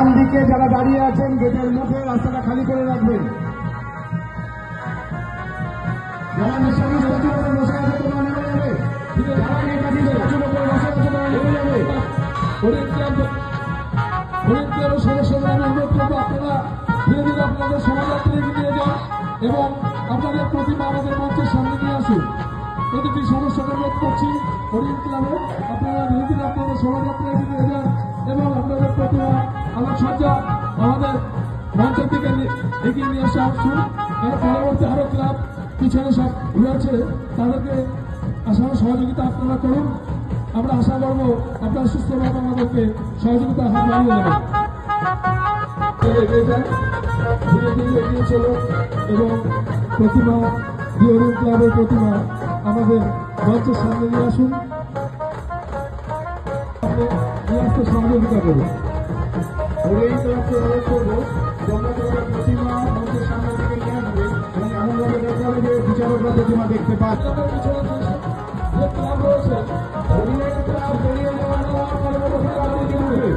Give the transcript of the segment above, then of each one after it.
ডান দিকে যারা দাঁড়িয়ে আছেন গেটের মুখে রাস্তাটা খালি করে রাখবেন। যারা নিঃশ্বাস প্রতিবাদে বসে আছে তোমরা নেমে যাবে, যারা নেতাজি স্ট্যাচুর উপরে বসে আছে তোমরা নেমে যাবে। হরিণ ক্লাবের সদস্যদের আমি অনুরোধ করবো আপনারা ধীরে ধীরে আপনাদের শোভাযাত্রা এগিয়ে যান এবং আপনাদের প্রতিমা আমাদের মঞ্চের সামনে নিয়ে আসুন। প্রতিটি সদস্যকে অনুরোধ করছি হরিণ ক্লাবে আপনারা ধীরে ধীরে আপনাদের শোভাযাত্রা এগিয়ে যান এবং আপনাদের প্রতিমা আলোকসজ্জা আমাদের মঞ্চের দিকে এগিয়ে নিয়ে আসা আসুন। এর পরবর্তী আরো ক্লাব পিছনে সব রয়েছে, তাদেরকে আসার সহযোগিতা আপনারা করুন। আমরা আশা করবো আপনারা সুস্থভাবে আমাদেরকে সহযোগিতা হাত বাড়িয়ে দেবেন। এগিয়ে যান, ধীরে ধীরে এগিয়ে চলুন এবং প্রতিমা হরিণ ক্লাবের প্রতিমা আমাদের মঞ্চের সামনে নিয়ে আসুন, নিয়ে আসতে সহযোগিতা করুন। হরিণ ক্লাবকে অনুরোধ করবো তোমরা তোমাদের প্রতিমা মঞ্চের সামনে থেকে নিয়ে আসবে এবং এমনভাবে দেখতে হবে যে বিচারকরা প্রতিমা দেখতে পাচ্ছে। যে ক্লাব রয়েছে হরিণের ক্লাব বেরিয়ে যাওয়ার পর পরবর্তী ক্লাব দিকে উঠবে।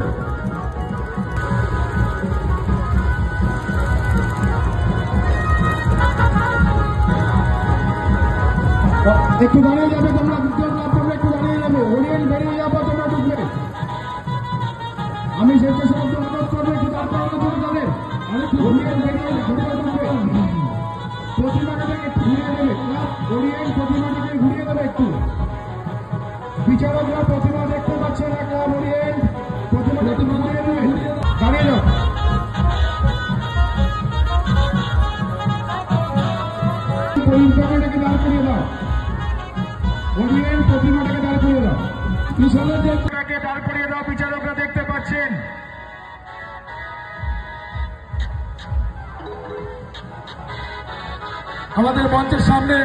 একটু দাঁড়িয়ে যাবে তোমরা, দ্বিতীয় ক্লাব তোমরা একটু দাঁড়িয়ে যাবে। হরিণ বেরিয়ে যাবো তোমরা ঢুকবে। আমি স্বেচ্ছাসেবকদের অনুরোধ করবো একটু দাঁড় করানোর জন্য তাদের। হরিণ বেরিয়ে ঢুকবে প্রতিমাটাকে ঘুরিয়ে দেবে, ক্লাব হরিণ প্রতিমাটাকে ঘুরিয়ে দেবে একটু। বিচারকরা প্রতিমা দেখতে পাচ্ছে না, ক্লাব হরিণ প্রতিমাটাকে ঘুরিয়ে দেবে। দাঁড়িয়ে যাও, প্রতিমাটাকে দাঁড় করিয়ে দাও। হরিণ প্রতিমাটাকে দাঁড় করিয়ে দাও, পিছনে যে দাঁড় করিয়ে দাও, বিচারকরা দেখতে পাচ্ছেন। আমাদের মঞ্চের সামনে